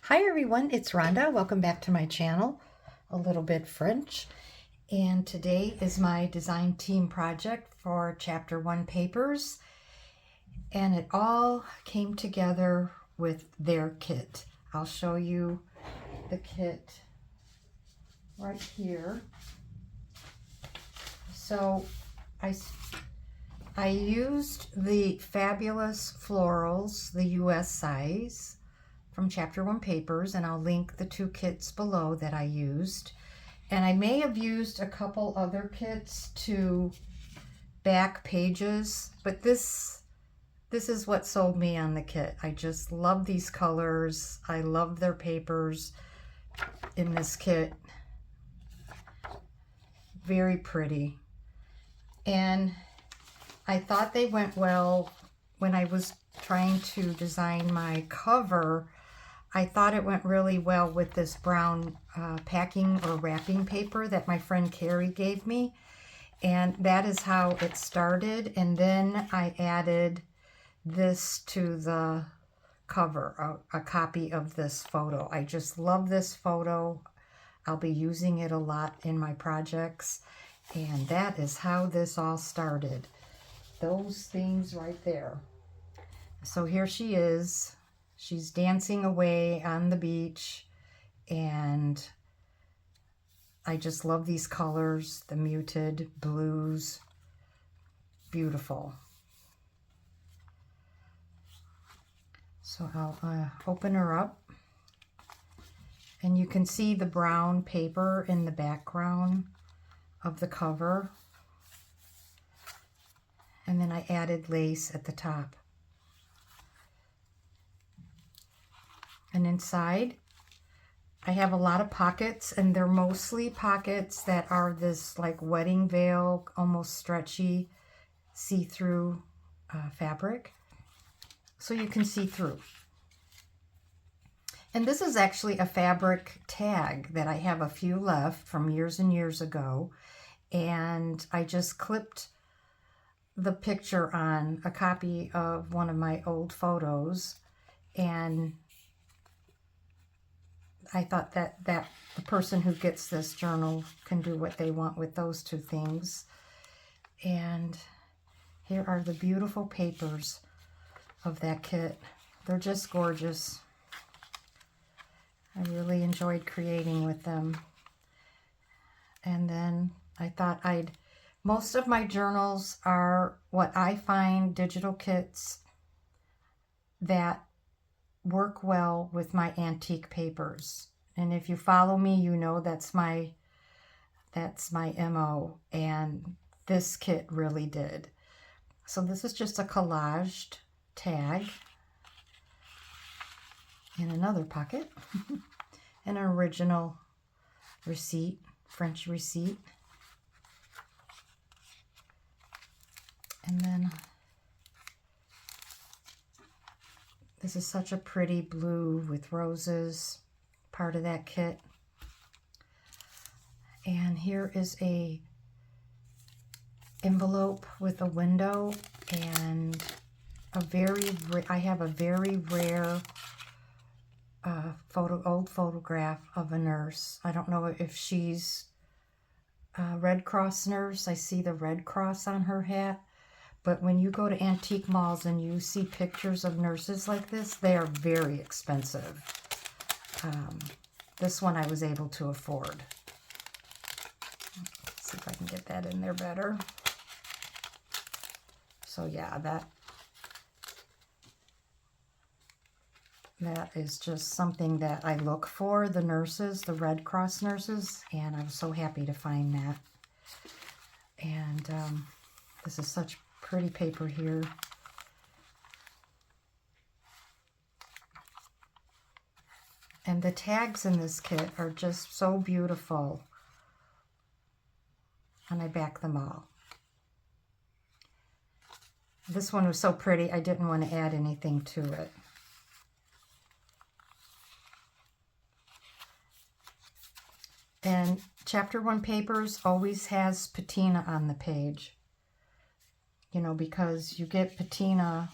Hi everyone, it's Rhonda. Welcome back to my channel, A Little Bit French. And today is my design team project for Chapter 1 papers. And it all came together with their kit. I'll show you the kit right here. So I used the Fabulous Florals, the US size, from Chapter 1 papers, and I'll link the two kits below that I used. And I may have used a couple other kits to back pages, but this is what sold me on the kit. I just love these colors. I love their papers in this kit. Very pretty. And I thought they went well when I was trying to design my cover. I thought it went really well with this brown packing or wrapping paper that my friend Carrie gave me. And that is how it started. And then I added this to the cover, a copy of this photo. I just love this photo. I'll be using it a lot in my projects. And that is how this all started. Those things right there. So here she is. She's dancing away on the beach, and I just love these colors, the muted blues. Beautiful. So I'll open her up, and you can see the brown paper in the background of the cover. And then I added lace at the top. And inside, I have a lot of pockets, and they're mostly pockets that are this like wedding veil, almost stretchy, see-through fabric. So you can see through. And this is actually a fabric tag that I have a few left from years and years ago. And I just clipped the picture on a copy of one of my old photos, and I thought that the person who gets this journal can do what they want with those two things. And here are the beautiful papers of that kit. They're just gorgeous. I really enjoyed creating with them. And then I thought most of my journals are what I find digital kits that work well with my antique papers. And if you follow me, you know that's my MO, and this kit really did. So this is just a collaged tag in another pocket. An original receipt, French receipt. And then this is such a pretty blue with roses, part of that kit. And here is a envelope with a window and I have a very rare old photograph of a nurse. I don't know if she's a Red Cross nurse. I see the Red Cross on her hat. But when you go to antique malls and you see pictures of nurses like this, they are very expensive. This one I was able to afford. Let's see if I can get that in there better. So yeah, that is just something that I look for, the nurses, the Red Cross nurses, and I was so happy to find that. And this is such pretty paper here. And the tags in this kit are just so beautiful. And I back them all. This one was so pretty, I didn't want to add anything to it. And Chapter 1 papers always has patina on the page. You know, because you get patina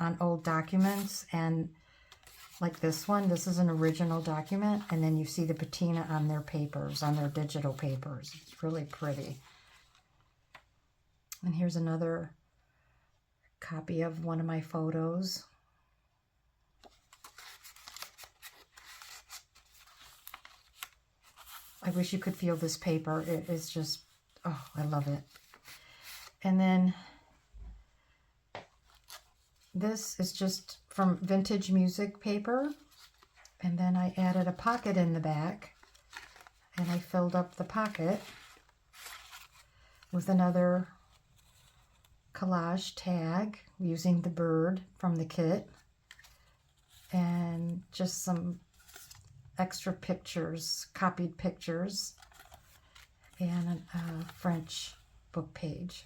on old documents, and like this one. This is an original document, and then you see the patina on their papers, on their digital papers. It's really pretty. And here's another copy of one of my photos. I wish you could feel this paper. It is just, oh, I love it. And then this is just from vintage music paper. And then I added a pocket in the back. And I filled up the pocket with another collage tag using the bird from the kit. And just some extra pictures, copied pictures, and a French book page,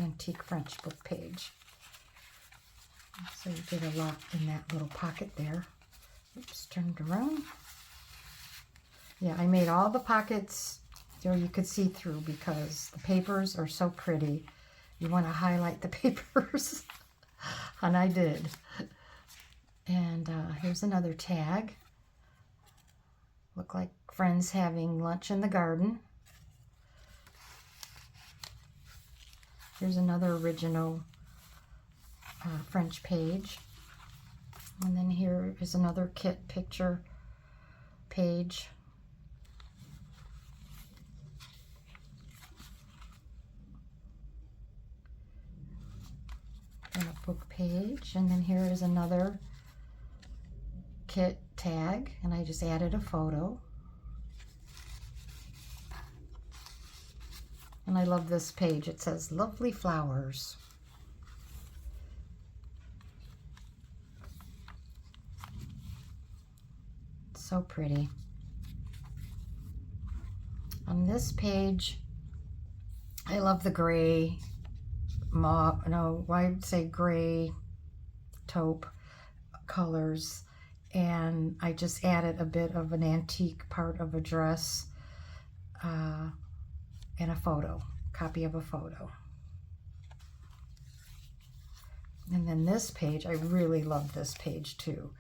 antique French book page. So you did a lot in that little pocket there. Oops, turned around. Yeah, I made all the pockets so you could see through because the papers are so pretty. You want to highlight the papers, and I did. And here's another tag. Look like friends having lunch in the garden. Here's another original French page. And then here is another kit picture page. And a book page. And then here is another kit tag, and I just added a photo. And I love this page. It says lovely flowers. So pretty. On this page, I love the gray I'd say gray taupe colors. And I just added a bit of an antique part of a dress and a photo, copy of a photo. And then this page, I really love this page too.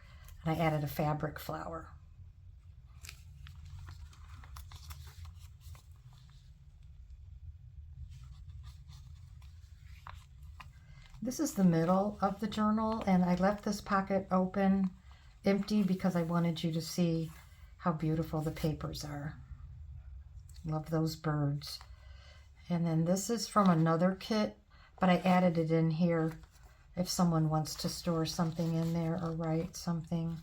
And I added a fabric flower. This is the middle of the journal, and I left this pocket open, empty, because I wanted you to see how beautiful the papers are. Love those birds. And then this is from another kit, but I added it in here if someone wants to store something in there or write something.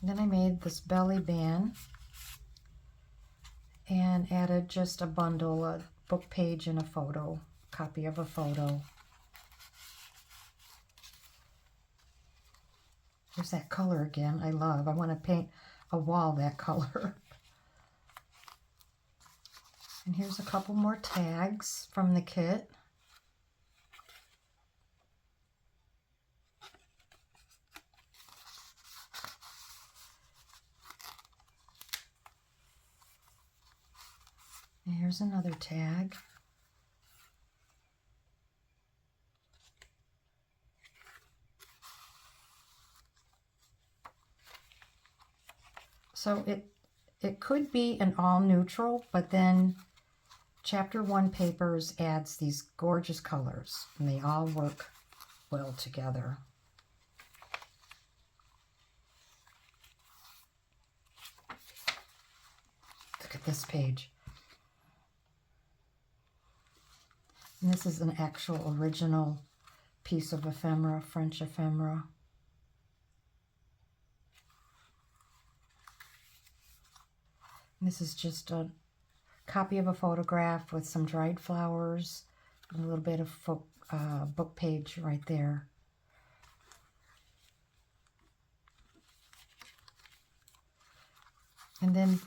And then I made this belly band and added just a bundle, a book page and a photo, copy of a photo. There's that color again. I want to paint a wall that color. And here's a couple more tags from the kit. And here's another tag. So it could be an all neutral, but then Chapter 1 papers adds these gorgeous colors, and they all work well together. Look at this page. And this is an actual original piece of ephemera, French ephemera. And this is just a copy of a photograph with some dried flowers and a little bit of book page right there. And then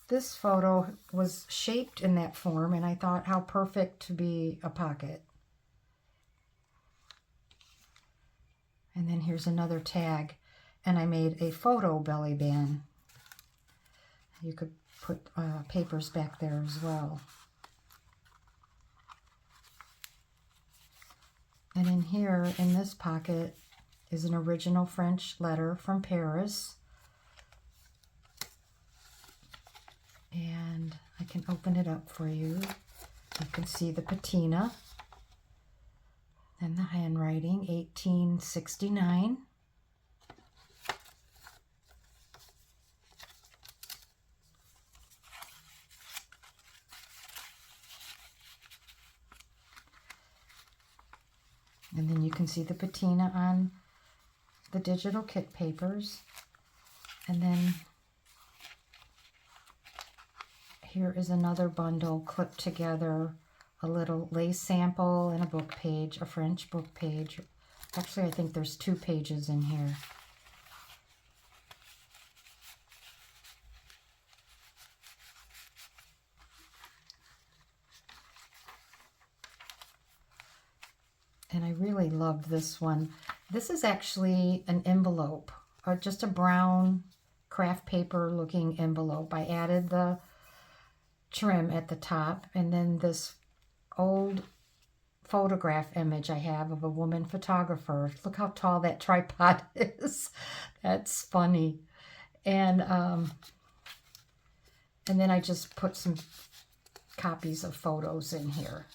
this photo was shaped in that form, and I thought how perfect to be a pocket. And then here's another tag, and I made a photo belly band. You could put papers back there as well. And in here, in this pocket, is an original French letter from Paris. And I can open it up for you. You can see the patina and the handwriting, 1869. And then you can see the patina on the digital kit papers. And then here is another bundle clipped together, a little lace sample and a book page, a French book page. Actually, I think there's 2 pages in here. And I really love this one. This is actually an envelope, or just a brown craft paper looking envelope. I added the trim at the top, and then this old photograph image I have of a woman photographer. Look how tall that tripod is. That's funny. And then I just put some copies of photos in here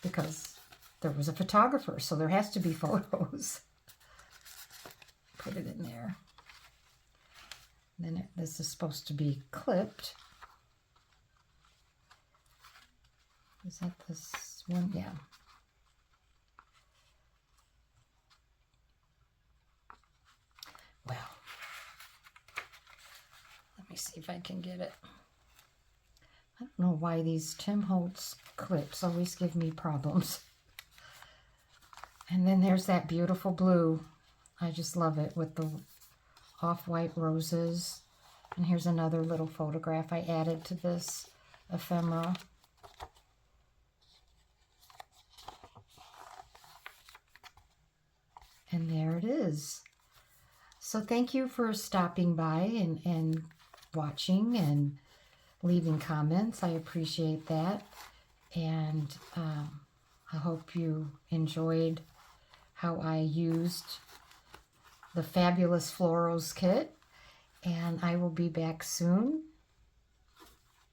because there was a photographer, so there has to be photos. Put it in there. And then this is supposed to be clipped. Is that this one? Yeah. Well, let me see if I can get it. I don't know why these Tim Holtz clips always give me problems. And then there's that beautiful blue. I just love it with the off-white roses. And here's another little photograph I added to this ephemera. And there it is. So thank you for stopping by and watching and leaving comments. I appreciate that. And I hope you enjoyed how I used the Fabulous Florals kit. And I will be back soon.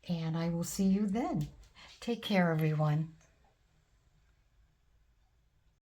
And I will see you then. Take care, everyone.